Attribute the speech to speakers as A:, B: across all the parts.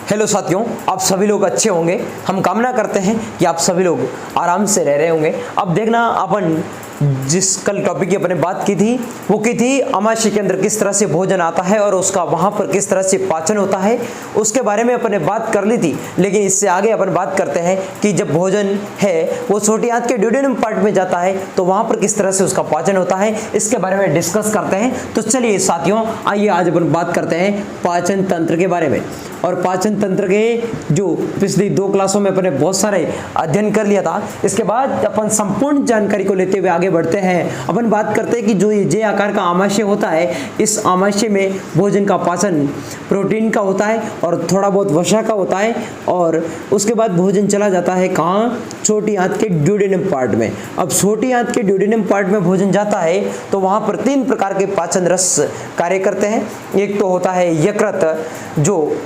A: Hello साथियों, आप सभी लोग अच्छे होंगे। हम कामना करते हैं कि आप सभी लोग आराम से रह रहे होंगे। अब देखना, अपन जिस कल टॉपिक की अपने बात की थी वो की थी अमाशय के अंदर किस तरह से भोजन आता है और उसका वहां पर किस तरह से पाचन होता है, उसके बारे में अपन ने बात कर ली थी। लेकिन इससे आगे अपन बात करते हैं कि जब भोजन है वो छोटी आंत के ड्यूडेनम पार्ट में जाता है तो वहां पर किस तरह से उसका पाचन होता है, इसके बारे में डिस्कस करते हैं। तो चलिए साथियों, आइए आज अपन बात करते हैं पाचन तंत्र के बारे में। और पाचन तंत्र के जो पिछली 2 क्लासों में अपने बहुत सारे अध्ययन कर लिया था, इसके बाद अपन संपूर्ण जानकारी को लेते हुए आगे बढ़ते हैं। अपन बात करते हैं कि जो ये जे आकार का आमाशय होता है, इस आमाशय में भोजन का पाचन प्रोटीन का होता है और थोड़ा बहुत वसा का होता है। और उसके बाद भोजन चला जाता है कहाँ? छोटी आंत के ड्यूडेनम पार्ट में। अब छोटी आंत के ड्यूडेनम पार्ट में भोजन जाता है तो वहाँ पर 3 प्रकार के पाचन रस कार्य करते हैं। एक तो होता है यकृत, जो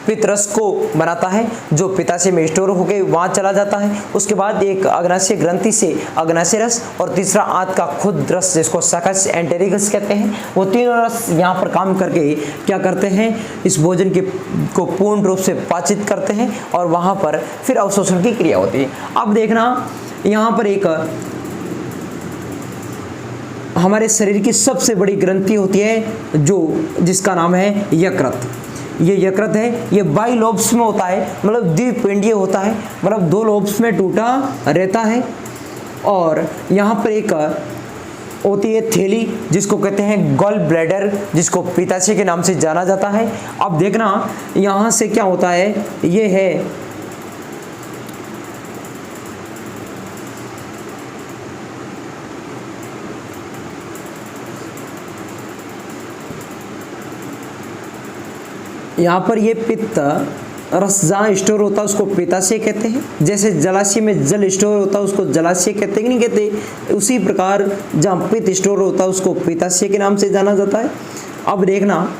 A: पित्त रस को बनाता है, जो पित्ताशय में स्टोर होकर वहाँ चला जाता है। उसके बाद एक अग्नाशय ग्रंथि से अग्नाशय रस, और तीसरा आंत का खुद रस जिसको सकस एंटेरिकस कहते हैं। वो तीनों रस यहाँ पर काम करके क्या करते हैं? इस भोजन के को पूर्ण रूप से पाचित करते हैं और वहाँ पर फिर अवशोषण की क्रिया होती है। अब देखना, यहाँ पर एक हमारे शरीर की सबसे बड़ी ग्रंथि होती है जिसका नाम है यकृत। ये यकृत है, ये बाई लोब्स में होता है, मतलब द्विपिंडीय होता है, मतलब 2 लोब्स में टूटा रहता है। और यहाँ पर एक होती है थैली जिसको कहते हैं गॉल ब्लैडर, जिसको पित्ताशय के नाम से जाना जाता है। अब देखना, यहाँ से क्या होता है, ये है यहाँ पर ये पित्त रस जहाँ स्टोर होता है उसको पित्ताशय कहते हैं। जैसे जलाशय में जल स्टोर होता है उसको जलाशय कहते हैं कि नहीं कहते, उसी प्रकार जहाँ पित्त स्टोर होता है उसको पित्ताशय के नाम से जाना जाता है। अब देखना,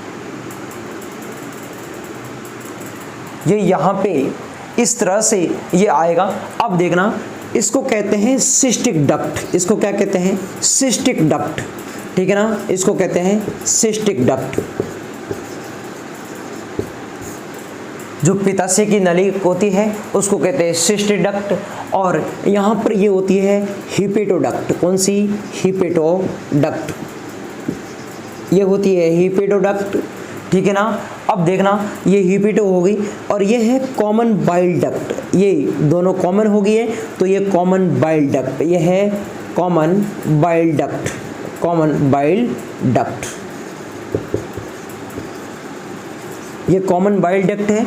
A: ये यहाँ पे इस तरह से ये आएगा। अब देखना, इसको कहते हैं सिस्टिक डक्ट। इसको क्या कहते हैं? सिस्टिक डक्ट, ठीक है ना, इसको कहते हैं सिस्टिक डक्ट। जो पित्ताशय की नली होती है उसको कहते हैं सिस्टिक डक्ट। और यहाँ पर ये होती है हिपेटोडक्ट। कौन सी? हिपेटोडक्ट। ये होती है हिपेटोडक्ट, ठीक है ना। अब देखना, ये हिपेटो हो गई और ये है कॉमन बाइल डक्ट। ये दोनों कॉमन हो गई है तो ये कॉमन बाइल डक्ट, ये है common bile duct, common bile duct, ये कॉमन बाइल डक्ट है,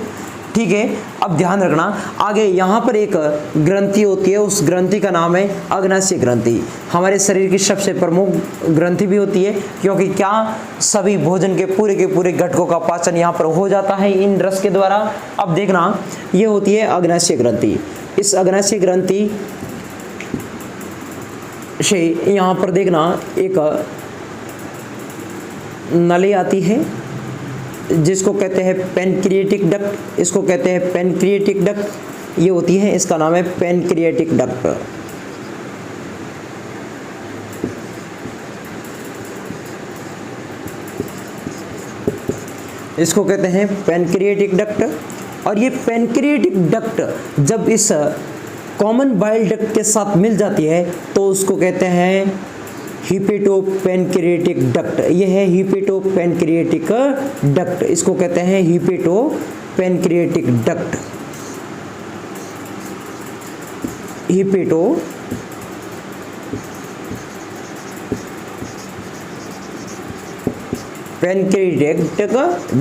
A: ठीक है। अब ध्यान रखना, आगे यहाँ पर एक ग्रंथि होती है, उस ग्रंथि का नाम है अग्नाशय ग्रंथि। हमारे शरीर की सबसे प्रमुख ग्रंथि भी होती है, क्योंकि क्या सभी भोजन के पूरे घटकों का पाचन यहाँ पर हो जाता है इन रस के द्वारा। अब देखना, ये होती है अग्नाशय ग्रंथि। इस अग्नाशय ग्रंथि से यहाँ पर देखना एक नली आती है जिसको कहते हैं पैनक्रिएटिक डक्ट। इसको कहते हैं पैनक्रिएटिक डक्ट, ये होती है, इसका नाम है पैनक्रिएटिक डक्ट। इसको कहते हैं पैनक्रिएटिक डक्ट। और ये पैनक्रिएटिक डक्ट जब इस कॉमन बाइल डक्ट के साथ मिल जाती है तो उसको कहते हैं हिपेटोपैनक्रिएटिक डक्ट। ये है हिपेटोपैनक्रिएटिक डक्ट, इसको कहते हैं हिपेटोपैनक्रिएटिक डक्ट। हिपेटोपैनक्रिएटिक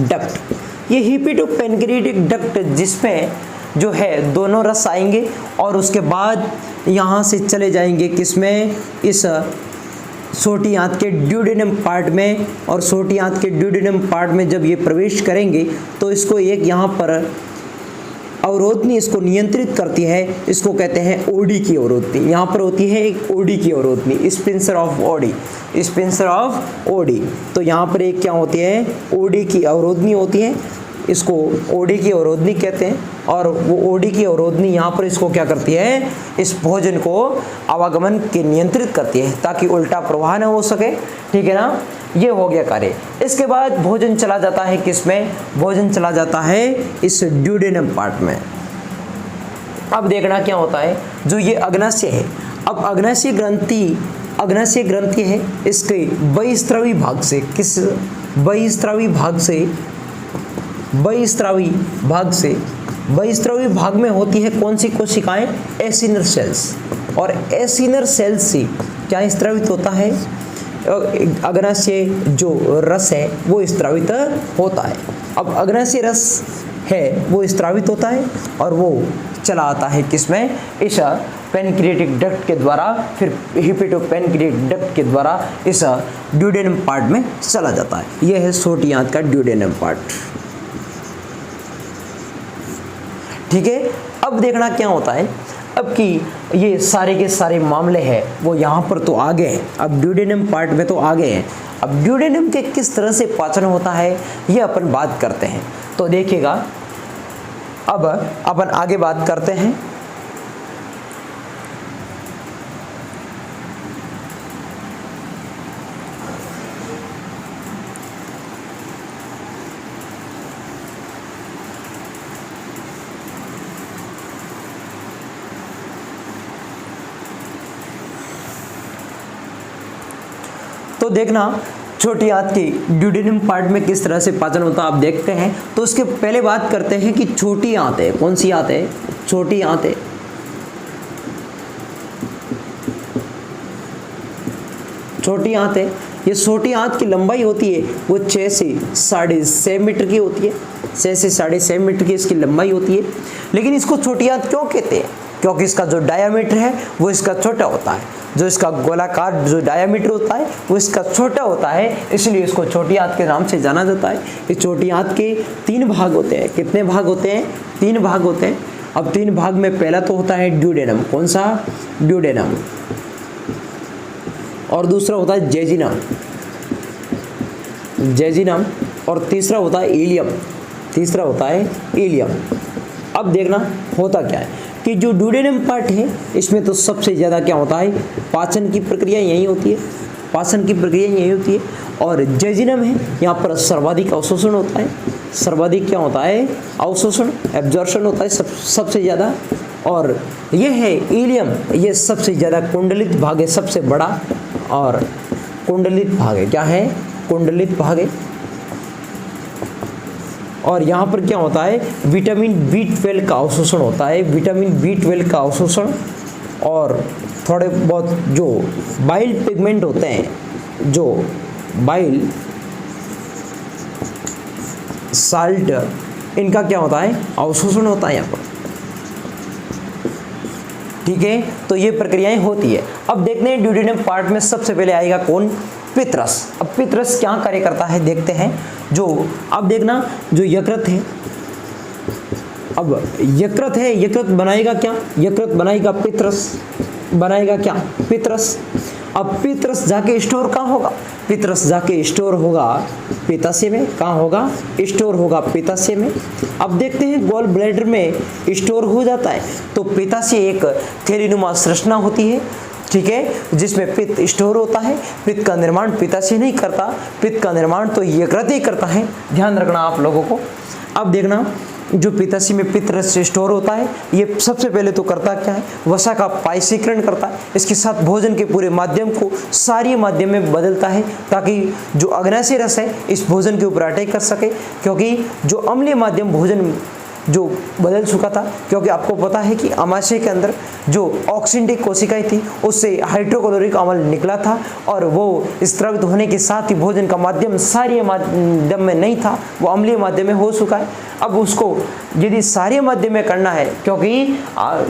A: डक्ट, ये हिपेटोपैनक्रिएटिक डक्ट जिसमें जो है दोनों रस आएंगे और उसके बाद यहाँ से चले जाएंगे किसमें? इस छोटी आंत के ड्यूडेनम पार्ट में। और छोटी आंत के ड्यूडेनम पार्ट में जब ये प्रवेश करेंगे तो इसको एक यहाँ पर अवरोधनी इसको नियंत्रित करती है, इसको कहते हैं ओडी की अवरोधनी। यहाँ पर होती है एक ओडी की अवरोधनी, स्पिंसर ऑफ ओडी, स्पिंसर ऑफ ओडी। तो यहाँ पर एक क्या होती है? ओडी की अवरोधनी होती है, इसको ओडी की अवरोधनी कहते हैं। और वो ओडी की अवरोधनी यहाँ पर इसको क्या करती है? इस भोजन को आवागमन के नियंत्रित करती है ताकि उल्टा प्रवाह न हो सके, ठीक है ना। ये हो गया कार्य। इसके बाद भोजन चला जाता है किसमें, भोजन चला जाता है इस ड्यूडेनम पार्ट में। अब देखना क्या होता है, जो ये अग्नाशय है, अब अग्नाशय ग्रंथि है, इसके बहिस्रावी भाग से, किस बहिस्रावी भाग में होती है कौन सी कोशिकाएं, एसिनर सेल्स, और एसिनर सेल्स से क्या स्त्रावित होता है, अग्नाशय जो रस है वो स्त्रावित होता है। अब अग्नाशय रस है वो स्त्रावित होता है और वो चला आता है किसमें, इस पेनक्रिएटिक डक्ट के द्वारा, फिर हिपेटोपेनक्रिएटिक डक्ट के द्वारा इस ड्यूडेनम पार्ट में चला जाता है। यह है छोटी आंत का ड्यूडेनम पार्ट। ठीक है, अब देखना क्या होता है, अब कि ये सारे के सारे मामले हैं वो यहाँ पर तो आगे हैं, अब ड्यूडेनम पार्ट में तो आगे हैं। अब ड्यूडेनम के किस तरह से पाचन होता है ये अपन बात करते हैं। तो देखिएगा, अब अपन आगे बात करते हैं। तो देखना छोटी आंत की ड्यूडेनम पार्ट में किस तरह से पाचन होता है आप देखते हैं। तो उसके पहले बात करते हैं कि छोटी आंत है, कौन सी आंत है, छोटी आंत है। छोटी आंत है, ये छोटी आंत की लंबाई होती है वो 6 से 6.5 मीटर की होती है, 6 से 6.5 मीटर की इसकी लंबाई होती है। लेकिन इसको छोटी आंत क्यों कहते हैं, क्योंकि इसका जो डायामीटर है वो इसका छोटा होता है, जो इसका गोलाकार जो डायामीटर होता है वो इसका छोटा होता है, इसलिए इसको छोटी आंत के नाम से जाना जाता है। इस छोटी आंत के 3 भाग होते हैं, कितने भाग होते हैं, 3 भाग होते हैं। अब 3 भाग में पहला तो होता है ड्यूडेनम, कौन सा, ड्यूडेनम, और दूसरा होता है जेजिनम, और तीसरा होता है इलियम, अब देखना होता क्या है कि जो ड्यूडेनम पार्ट है इसमें तो सबसे ज़्यादा क्या होता है, पाचन की प्रक्रिया यही होती है, और जेजिनम है यहाँ पर सर्वाधिक अवशोषण होता है, सर्वाधिक क्या होता है, अवशोषण, एब्जॉर्प्शन होता है सबसे ज़्यादा। और ये है इलियम, ये सबसे ज़्यादा कुंडलित भाग है, सबसे बड़ा और कुंडलित भाग है, क्या है, कुंडलित भाग है। और यहाँ पर क्या होता है, विटामिन B12 का अवशोषण होता है, विटामिन B12 का अवशोषण, और थोड़े बहुत जो बाइल पिगमेंट होते हैं, जो बाइल साल्ट, इनका क्या होता है, अवशोषण होता है यहाँ पर। ठीक है, तो ये प्रक्रियाएं होती है। अब देखते हैं ड्यूडेनम पार्ट में सबसे पहले आएगा कौन, पित्रस। अब पित्रस क्या कार्य करता है देखते हैं। जो अब देखना, जो यकृत है, अब यकृत है, यकृत बनाएगा क्या, यकृत बनाएगा पित्रस, बनाएगा क्या, पित्रस। अब पित्रस जाके स्टोर कहाँ होगा, पित्रस जाके स्टोर होगा पित्ताशय में, कहाँ होगा, स्टोर होगा पित्ताशय में। अब देखते हैं गॉल ब्लैडर में स्टोर हो जाता है, तो पित्ताशय एक थैलीनुमा संरचना होती है, ठीक है, जिसमें पित्त स्टोर होता है। पित्त का निर्माण पित्ताशय नहीं करता, पित्त का निर्माण तो यकृत ही करता है, ध्यान रखना आप लोगों को। अब देखना, जो पित्ताशय में पित्त रस स्टोर होता है, ये सबसे पहले तो करता क्या है, वसा का पायसीकरण करता है, इसके साथ भोजन के पूरे माध्यम को क्षारीय माध्यम में बदलता है, ताकि जो अग्नाशय रस है इस भोजन के ऊपर अटैक कर सके, क्योंकि जो अम्लीय माध्यम भोजन जो बदल चुका था, क्योंकि आपको पता है कि अमाशय के अंदर जो ऑक्सिडेटिव कोशिकाएं थी उससे हाइड्रोक्लोरिक अम्ल निकला था, और वो स्रावित होने के साथ ही भोजन का माध्यम क्षारीय माध्यम में नहीं था, वो अम्लीय माध्यम में हो चुका है। अब उसको यदि क्षारीय माध्यम में करना है, क्योंकि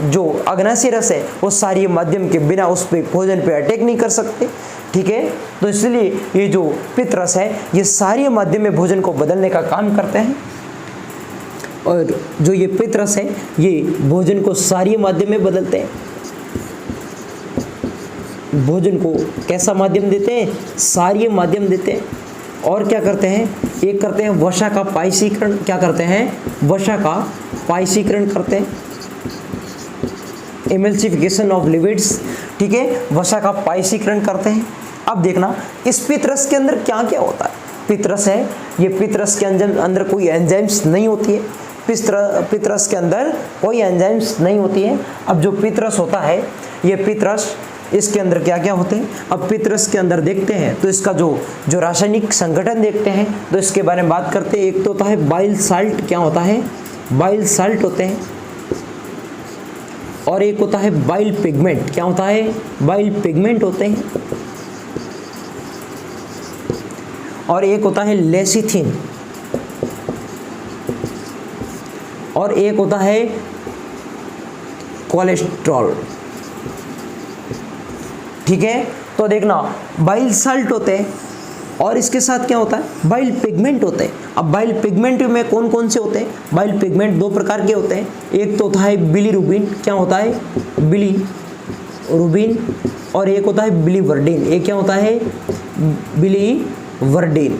A: जो अग्नाशय रस है वो क्षारीय माध्यम के बिना उस पर भोजन पे अटैक नहीं कर सकते, ठीक है, तो इसलिए ये जो पित्त रस है ये क्षारीय माध्यम में भोजन को बदलने का काम करते हैं। और जो ये पित्त रस है ये भोजन को क्षारीय माध्यम में बदलते हैं, भोजन को कैसा माध्यम देते हैं, क्षारीय माध्यम देते हैं। और क्या करते हैं, एक करते हैं वसा का पायसीकरण, क्या करते हैं, वसा का पायसीकरण करते हैं, एमल्सिफिकेशन ऑफ लिपिड्स, ठीक है, वसा का पायसीकरण करते हैं। अब देखना इस पितरस के अंदर क्या क्या होता है। पितरस है, ये पितरस के अंदर कोई एंजाइम्स नहीं होती है, पितरस के अंदर कोई एंजाइम्स नहीं होती है। अब जो पितरस होता है, ये पितरस, इसके अंदर क्या क्या होते हैं। अब पितरस के अंदर देखते हैं तो इसका जो रासायनिक संगठन देखते हैं तो इसके बारे में बात करते हैं। एक तो होता है बाइल साल्ट, क्या होता है, बाइल साल्ट होते हैं, और एक होता है बाइल पिगमेंट, क्या होता है, बाइल पिगमेंट होते हैं, और एक होता है लेसिथिन, और एक होता है कोलेस्ट्रॉल। ठीक है, तो देखना बाइल साल्ट होते हैं और इसके साथ क्या होता है, बाइल पिगमेंट होते हैं। अब बाइल पिगमेंट में कौन कौन से होते हैं, बाइल पिगमेंट दो प्रकार के होते हैं। एक तो होता है बिलीरुबिन, क्या होता है, बिलीरुबिन, और एक होता है बिलीवर्डिन। एक क्या होता है, बिलीवर्डिन।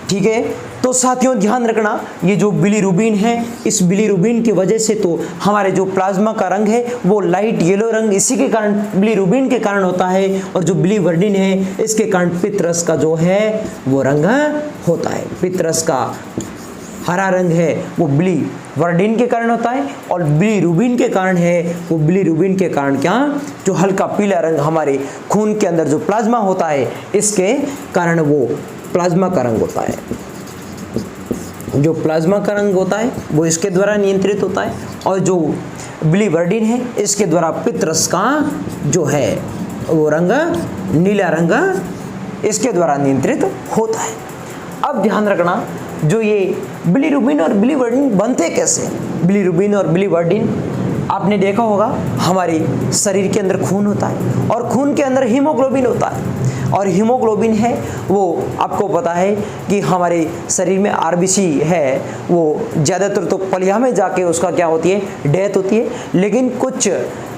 A: ठीक है, तो साथियों ध्यान रखना, ये जो बिलीरुबिन है, इस बिलीरुबिन की वजह से तो हमारे जो प्लाज्मा का रंग है वो लाइट येलो रंग इसी के कारण, बिलीरुबिन के कारण होता है। और जो बिलीवर्डिन है इसके कारण पितरस का जो है वो रंग होता है। पितरस का हरा रंग है वो बिलीवर्डिन के कारण होता है, और बिलीरुबिन के कारण है वो बिलीरुबिन के कारण क्या, जो हल्का पीला रंग हमारे खून के अंदर जो प्लाज्मा होता है इसके कारण वो प्लाज्मा का रंग होता है। जो प्लाज्मा का रंग होता है वो इसके द्वारा नियंत्रित होता है, और जो बिलीवर्डिन है इसके द्वारा पितरस का जो है वो रंग, नीला रंग इसके द्वारा नियंत्रित होता है। अब ध्यान रखना, जो ये बिलीरुबिन और बिलीवर्डिन बनते कैसे। बिलीरुबिन और बिलीवर्डिन आपने देखा होगा, हमारे शरीर के अंदर खून होता है और खून के अंदर हीमोग्लोबिन होता है, और हीमोग्लोबिन है वो आपको पता है कि हमारे शरीर में आरबीसी है वो ज़्यादातर तो पलिया में जाके उसका क्या होती है, डेथ होती है, लेकिन कुछ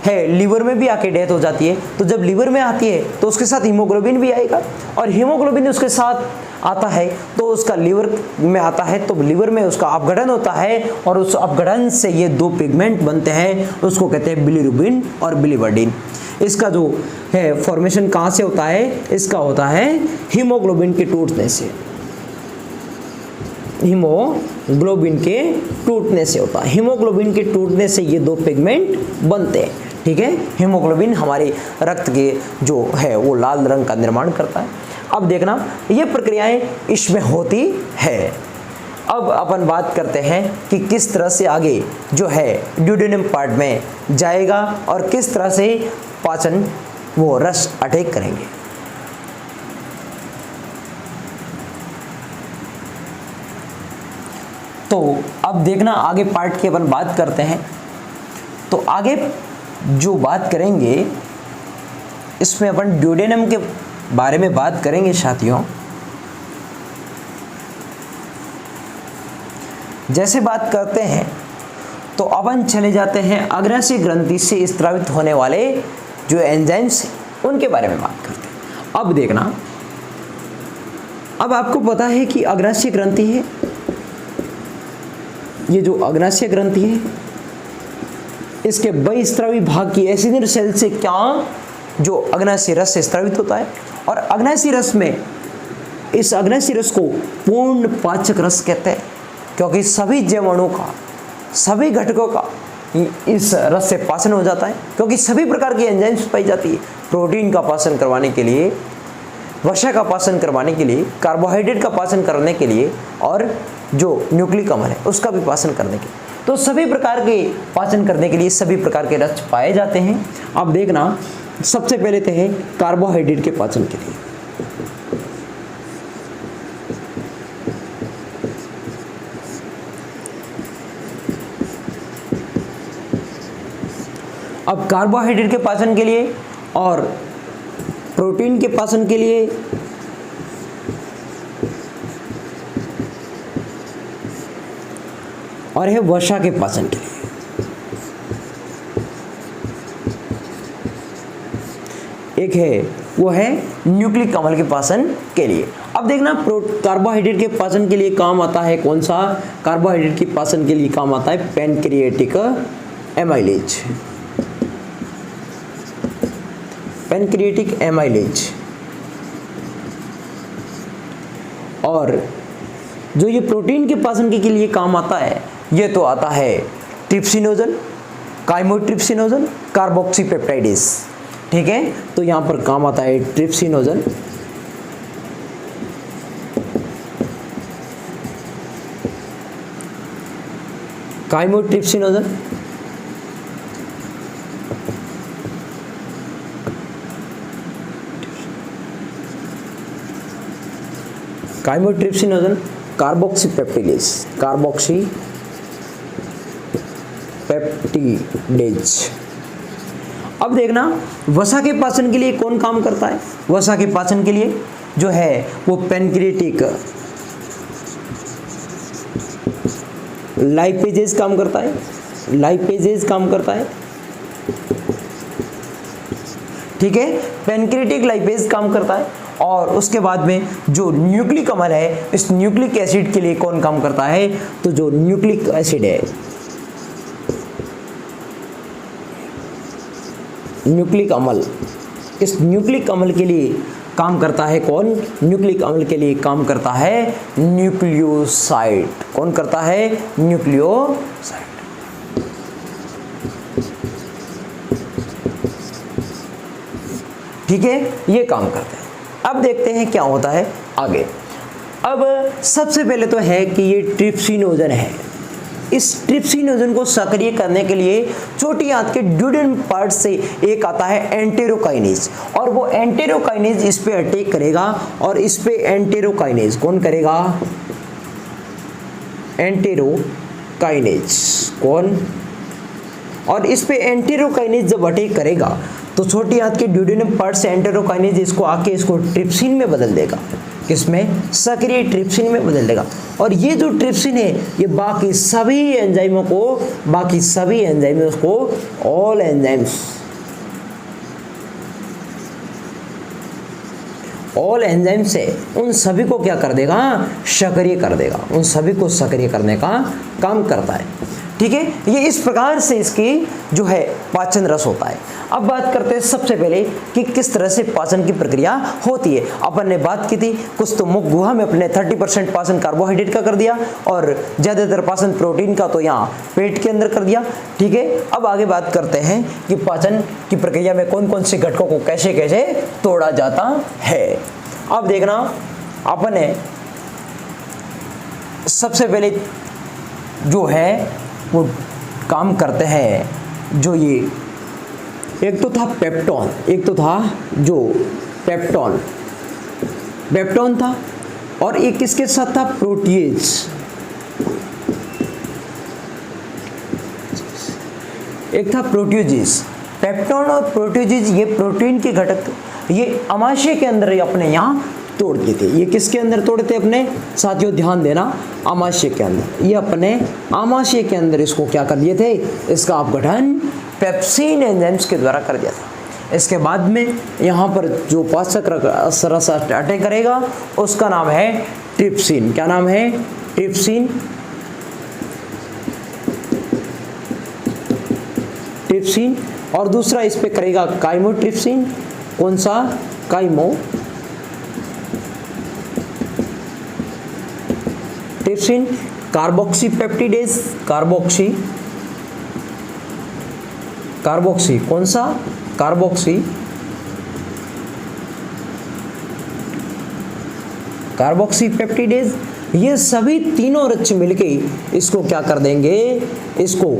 A: है लीवर में भी आके डेथ हो जाती है। तो जब लीवर में आती है तो उसके साथ हीमोग्लोबिन भी आएगा, और हीमोग्लोबिन उसके साथ आता है तो उसका लीवर में आता है, तो लीवर में उसका अपघटन होता है, और उस अपघटन से ये दो पिगमेंट बनते हैं, उसको कहते हैं बिलीरुबिन और बिलीवर्डिन। इसका जो है फॉर्मेशन कहाँ से होता है, इसका होता है हीमोग्लोबिन के टूटने से, हीमोग्लोबिन के टूटने से होता है। हीमोग्लोबिन के टूटने से ये दो पिगमेंट बनते हैं। ठीक है, हीमोग्लोबिन हमारे रक्त के जो है वो लाल रंग का निर्माण करता है। अब देखना ये प्रक्रियाएं इसमें होती है। अब अपन बात करते हैं कि किस तरह से आगे जो है ड्यूडेनम पार्ट में जाएगा और किस तरह से पाचन वो रस अटैक करेंगे। तो अब देखना आगे पार्ट की अपन बात करते हैं। तो आगे जो बात करेंगे इसमें अपन ड्यूडेनम के बारे में बात करेंगे साथियों। जैसे बात करते हैं तो अपन चले जाते हैं अग्नाशय ग्रंथि से स्रावित होने वाले जो एंजाइम्स उनके बारे में बात करते हैं। अब देखना, अब आपको पता है कि अग्नाशय ग्रंथि है, ये जो अग्नाशय ग्रंथि है इसके बहिस्रावी भाग की एसिनिल सेल से क्या जो अग्नाशय रस से स्रावित होता है, और अग्नाशय रस में इस अग्नाशय रस को पूर्ण पाचक रस कहते हैं, क्योंकि सभी जीवाणु का, सभी घटकों का इस रस से पाचन हो जाता है, क्योंकि सभी प्रकार की एंजाइम्स पाई जाती है। प्रोटीन का पाचन करवाने के लिए, वसा का पाचन करवाने के लिए, कार्बोहाइड्रेट का पाचन करने के लिए, और जो न्यूक्लिक अम्ल है उसका भी पाचन करने के लिए, तो सभी प्रकार के पाचन करने के लिए सभी प्रकार के रस पाए जाते हैं। अब देखना सबसे पहले तो है कार्बोहाइड्रेट के पाचन के लिए। अब कार्बोहाइड्रेट के पाचन के लिए और प्रोटीन के पाचन के लिए और है वसा के पाचन के लिए। एक है वो है न्यूक्लिक अम्ल के पाचन के लिए। अब देखना कार्बोहाइड्रेट के पाचन के लिए काम आता है कौन सा, कार्बोहाइड्रेट के पाचन के लिए काम आता है पैनक्रियाटिक एमाइलेज। Pancreatic amylase. और जो ये प्रोटीन के पाचन के लिए काम आता है, ये तो आता है ट्रिप्सिनोजन, काइमोट्रिप्सिनोजन, कार्बोक्सीपेप्टाइडेस। ठीक है, तो यहां पर काम आता है trypsinogen, chymotrypsinogen, chymotrypsinogen, carboxypeptidase, carboxypeptidase. अब देखना वसा के पाचन के लिए कौन काम करता है। वसा के पाचन के लिए जो है वो पैनक्रिएटिक लाइपेजेज काम करता है, लाइपेजेज काम करता है। ठीक है, पैनक्रिएटिक लाइपेज काम करता है। और उसके बाद में जो न्यूक्लिक अम्ल है, इस न्यूक्लिक एसिड के लिए कौन काम करता है, तो जो न्यूक्लिक एसिड है, न्यूक्लिक अम्ल, इस न्यूक्लिक अम्ल के लिए काम करता है कौन, न्यूक्लिक अम्ल के लिए काम करता है न्यूक्लियोसाइड। कौन करता है, न्यूक्लियोसाइड। ठीक है, ये काम करते हैं। अब देखते हैं क्या होता है आगे। अब सबसे पहले तो है कि ये ट्रिप्सिनोजन है। इस ट्रिप्सिनोजन को सक्रिय करने के लिए छोटी आंत के ड्यूडेनम पार्ट से एक आता है एंटेरोकाइनेज, और वो एंटेरोकाइनेज इस पे अटैक करेगा। और इस पे एंटेरोकाइनेज कौन करेगा, एंटेरोकाइनेज कौन, और इस पे एंटेरोकाइनेज जब अटैक करेगा तो छोटी आंत के ड्यूडेनम पार्ट से एंटेरोकाइनेज इसको आके इसको ट्रिप्सिन में बदल देगा। किसमें, सक्रिय ट्रिप्सिन में बदल देगा। और ये जो ट्रिप्सिन है ये बाकी सभी एंजाइमों को ऑल एंजाइम्स है उन सभी को क्या कर देगा, सक्रिय कर देगा। उन सभी को सक्रिय करने का काम करता है। ठीक है, ये इस प्रकार से इसकी जो है पाचन रस होता है। अब बात करते हैं सबसे पहले कि किस तरह से पाचन की प्रक्रिया होती है। अपन ने बात की थी कुछ तो मुख गुहा में अपने 30% पाचन कार्बोहाइड्रेट का कर दिया और ज़्यादातर पाचन प्रोटीन का तो यहाँ पेट के अंदर कर दिया। ठीक है, अब आगे बात करते हैं कि पाचन की प्रक्रिया में कौन कौन से घटकों को कैसे कैसे तोड़ा जाता है। अब देखना, अपन ने सबसे पहले जो है वो काम करते हैं, जो ये एक तो था पेप्टोन, एक तो था जो पेप्टोन था, और एक किसके साथ था, प्रोटीएज। एक था प्रोटीओजेज। पेप्टोन और प्रोटीओजेज ये प्रोटीन के घटक, ये अमाशय के अंदर अपने यहाँ तोड़ते थे। ये किसके अंदर तोड़ते अपने साथियों, ध्यान देना, आमाशय के अंदर। ये अपने आमाशय के अंदर इसको क्या कर दिए थे, इसका अपघटन पेप्सिन एंजाइम्स के द्वारा कर दिया था। इसके बाद में यहाँ पर जो पाचक रस अटैक करेगा उसका नाम है ट्रिप्सिन। क्या नाम है, ट्रिप्सिन। ट्रिप्सिन। और दूसरा इस पे करेगा काइमोट्रिप्सिन। कौन सा, ट्रिप्सिन। कार्बोक्सीपेप्टिडेज, कार्बोक्सी कौन सा, कार्बोक्सीपेप्टिडेज। ये सभी तीनों रच मिलके इसको क्या कर देंगे, इसको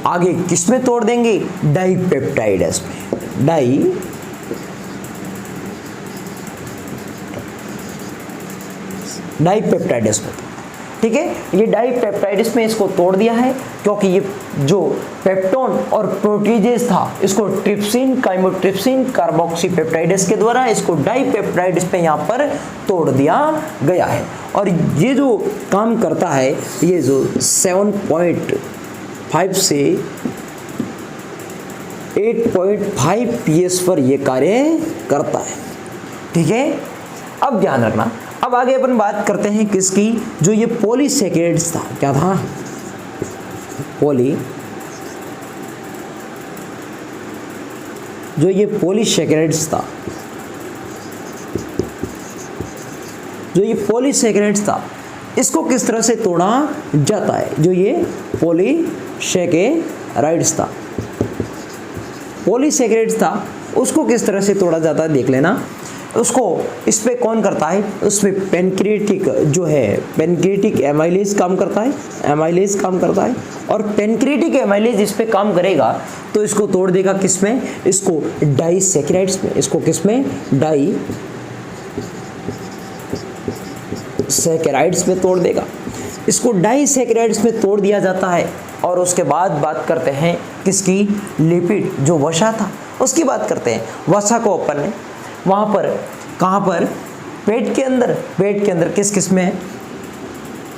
A: आगे किसमें तोड़ देंगे, डाइपेप्टाइड्स में। डाइपेप्टाइड्स में। ठीक है, ये डाइपेप्टाइड्स में इसको तोड़ दिया है क्योंकि ये जो पेप्टोन और प्रोटीजेज था इसको ट्रिप्सिन, काइमोट्रिप्सिन, कार्बोक्सीपेप्टाइड्स के द्वारा इसको डाइपेप्टाइड्स पे यहाँ पर तोड़ दिया गया है। और ये जो काम करता है, ये जो 7.5 से 8.5 pH पर ये कार्य करता है। ठीक है, अब ध्यान रखना। अब आगे अपन बात करते हैं किसकी, जो ये पॉलीसैकेराइड्स था। क्या था, जो ये पॉलीसैकेराइड्स था, जो ये पॉलीसैकेराइड्स था, इसको किस तरह से तोड़ा जाता है। जो ये पॉलीसैकेराइड्स था, पॉलीसैकेराइड्स था, उसको किस तरह से तोड़ा जाता है देख लेना। उसको इस पे कौन करता है, उसमें पेनक्रिएटिक जो है, पेनक्रिएटिक एमाइलेज काम करता है, एमाइलेज काम करता है। और पेनक्रिएटिक एमाइलेज इस पे काम करेगा तो इसको तोड़ देगा किसमें, इसको डाइसैकेराइड्स में। इसको किसमें, डाइसैकेराइड्स में तोड़ देगा। इसको डाइसैकेराइड्स में तोड़ दिया जाता है। और उसके बाद बात करते हैं किसकी, लिपिड, जो वसा था उसकी बात करते हैं। वसा को अपन ने वहाँ पर, कहाँ पर, पेट के अंदर, पेट के अंदर किस किस में,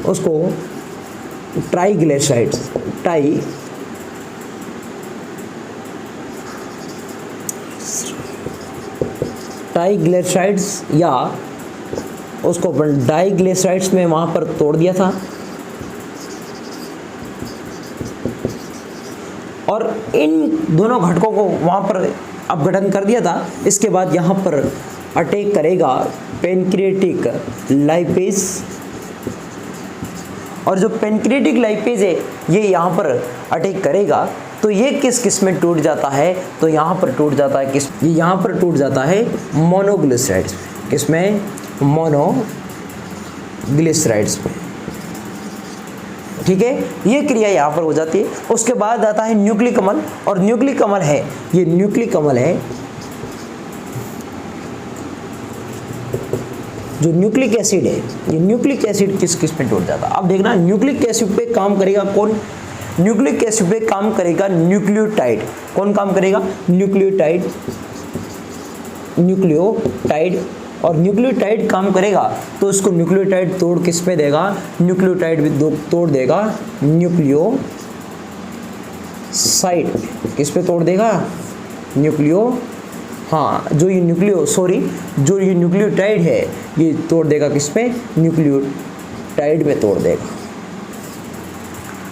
A: उसको ट्राइग्लिसराइड्स, ट्राइग्लिसराइड्स या उसको अपन डाइग्लिसराइड्स में वहाँ पर तोड़ दिया था। और इन दोनों घटकों को वहाँ पर अपघटन कर दिया था। इसके बाद यहाँ पर अटैक करेगा पेनक्रिएटिक लाइपेज। और जो पेनक्रिएटिक लाइपेज है ये यहाँ पर अटैक करेगा तो ये किस किस में टूट जाता है, तो यहाँ पर टूट जाता है किस, ये यहाँ पर टूट जाता है मोनोग्लिसराइड्स। किसमें, मोनोग्लिसराइड्स में। ठीक है, ये क्रिया यहाँ पर हो जाती है। उसके बाद आता है न्यूक्लिक अम्ल। और न्यूक्लिक अम्ल है, ये न्यूक्लिक अम्ल है, जो न्यूक्लिक एसिड है, ये न्यूक्लिक एसिड किस किस पे टूट जाता है। अब देखना, न्यूक्लिक एसिड पे काम करेगा कौन, न्यूक्लिक एसिड पे काम करेगा न्यूक्लियोटाइड। कौन काम करेगा, न्यूक्लियोटाइड, न्यूक्लियोटाइड। और न्यूक्लियोटाइड काम करेगा तो उसको न्यूक्लियोटाइड तोड़ किस पे देगा, न्यूक्लियोटाइड भी तोड़ देगा न्यूक्लियोसाइड। किस पे तोड़ देगा, न्यूक्लियो, हाँ, जो ये न्यूक्लियोटाइड है ये तोड़ देगा किस पे, न्यूक्लियोटाइड में तोड़ देगा।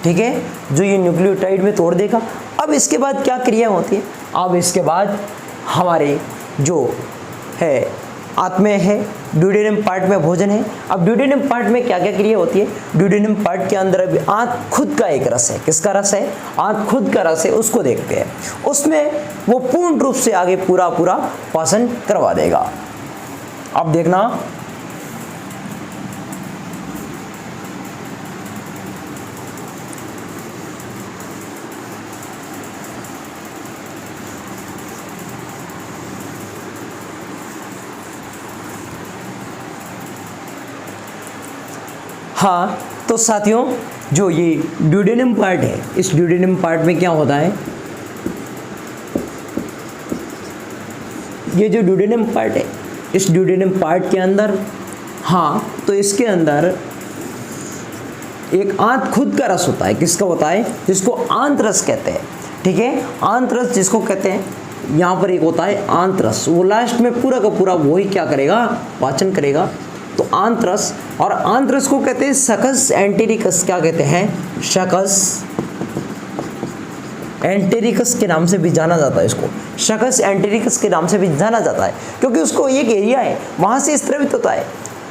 A: ठीक है, जो ये न्यूक्लियोटाइड में तोड़ देगा। अब इसके बाद क्या क्रिया होती है, अब इसके बाद हमारे जो है आत्मेय है, ड्यूडेनम पार्ट में भोजन है। अब ड्यूडेनम पार्ट में क्या क्या क्रिया होती है, ड्यूडेनम पार्ट के अंदर अभी आंत खुद का एक रस है। किसका रस है, आंत खुद का रस है, उसको देखते हैं। उसमें वो पूर्ण रूप से आगे पूरा पाचन करवा देगा। अब देखना, हाँ, तो साथियों जो ये ड्यूडेनम पार्ट है, इस ड्यूडेनम पार्ट में क्या होता है, ये जो ड्यूडेनम पार्ट है, इस ड्यूडेनम पार्ट के अंदर, हाँ, तो इसके अंदर एक आंत खुद का रस होता है। किसका होता है, जिसको आंत रस कहते हैं। ठीक है, आंत रस जिसको कहते हैं, यहाँ पर एक होता है आंत रस, वो लास्ट में पूरा का पूरा वही क्या करेगा, पाचन करेगा। तो आंत रस, और आंत रस को कहते हैं शकस एंटेरिकस। क्या कहते हैं, शकस एंटेरिकस के नाम से भी जाना जाता है। इसको शकस एंटेरिकस के नाम से भी जाना जाता है, क्योंकि उसको एक एरिया है, वहाँ से स्रावित होता है।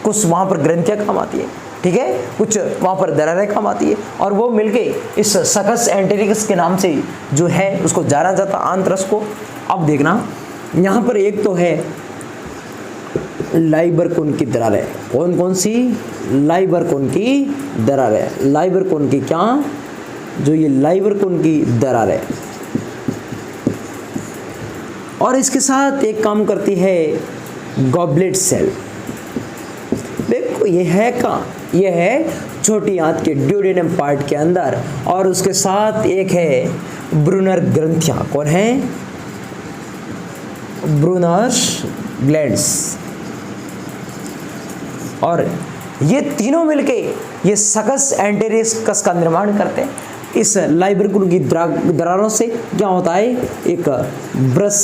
A: कुछ वहाँ पर ग्रंथियाँ काम आती है, ठीक है, कुछ वहाँ पर दरारें काम आती है, और वो मिलके इस शकस एंटेरिकस के नाम से जो है उसको जाना जाता है, आंत रस को। अब देखना, यहाँ पर एक तो है लाइबरकोन की दरारें। कौन कौन सी, लाइबरकोन की दरारें। लाइबरकोन की क्या, जो ये लाइबरकोन की दरारें। और इसके साथ एक काम करती है गॉबलेट सेल। देखो ये है कहाँ, ये है छोटी आंत के ड्यूडेनम पार्ट के अंदर, और उसके साथ एक है ब्रूनर ग्रंथियां। कौन है, ब्रूनर्स ग्लैंड्स। और ये तीनों मिलके ये शकस एंटेरिकस का निर्माण करते हैं। इस लाइबरकोन की दरारों से क्या होता है, एक ब्रश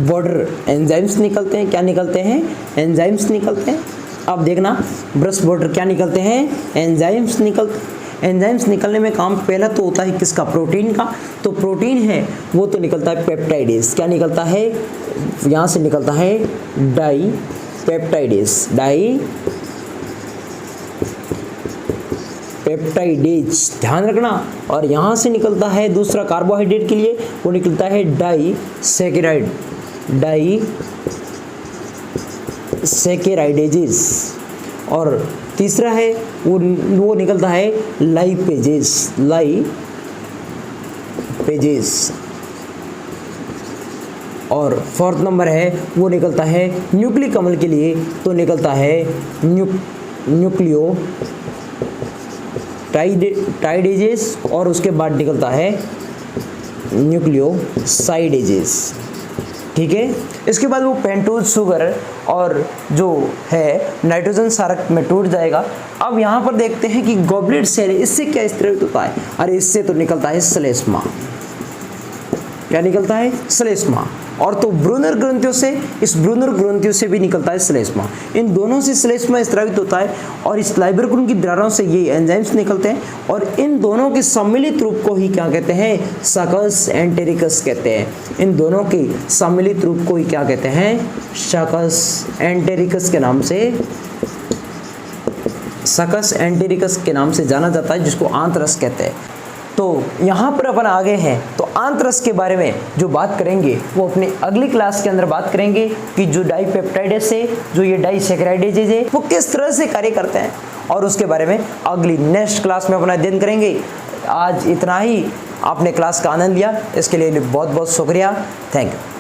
A: बॉर्डर एंजाइम्स निकलते हैं। क्या निकलते हैं, एंजाइम्स निकलते हैं। अब देखना, ब्रश बॉर्डर क्या निकलते हैं, एंजाइम्स निकलते हैं। एंजाइम्स निकलने में काम पहला तो होता है किसका, प्रोटीन का। तो प्रोटीन है वो तो निकलता है पेप्टाइडेज। क्या निकलता है, यहाँ से निकलता है डाई पेप्टाइडेज, डाई पेप्टाइडेज, ध्यान रखना। और यहाँ से निकलता है दूसरा कार्बोहाइड्रेट के लिए, वो निकलता है डाई सैकेराइड, डाई सैकेराइडेजेस। और तीसरा है वो निकलता है लाइपेजेस, लाइपेजेस। और फोर्थ नंबर है वो निकलता है न्यूक्लिक अम्ल के लिए, तो निकलता है न्यूक्लियो टाइडेजेस। और उसके बाद निकलता है न्यूक्लियोसाइडेजेस, ठीक है। इसके बाद वो पेंटोज शुगर और जो है नाइट्रोजन क्षारक में टूट जाएगा। अब यहाँ पर देखते हैं कि गॉबलेट सेल, इससे क्या स्रावित होता है, अरे इससे तो निकलता है श्लेष्मा। क्या निकलता है, श्लेष्मा। और तो ब्रूनर ग्रंथियों से, इस ब्रूनर ग्रंथियों से भी निकलता है श्लेष्मा। इन दोनों से श्लेष्मा स्रावित होता है और इस लाइबरकुन की दरारों से ये एंजाइम्स निकलते हैं। और इन दोनों के सम्मिलित रूप को ही क्या कहते हैं, शकस एंटेरिकस कहते हैं। इन दोनों के सम्मिलित रूप को ही क्या कहते हैं, शकस एंटेरिकस के नाम से, शकस एंटेरिकस के नाम से जाना जाता है, जिसको आंतरस कहते हैं। तो यहाँ पर अपन आगे हैं, तो आंतरस के बारे में जो बात करेंगे वो अपनी अगली क्लास के अंदर बात करेंगे कि जो डाइपेप्टाइडेज है, जो ये डाइसैकेराइडेजेज है, वो किस तरह से कार्य करते हैं, और उसके बारे में अगली नेक्स्ट क्लास में अपना अध्ययन करेंगे। आज इतना ही, आपने क्लास का आनंद लिया, इसके लिए बहुत बहुत शुक्रिया, थैंक यू।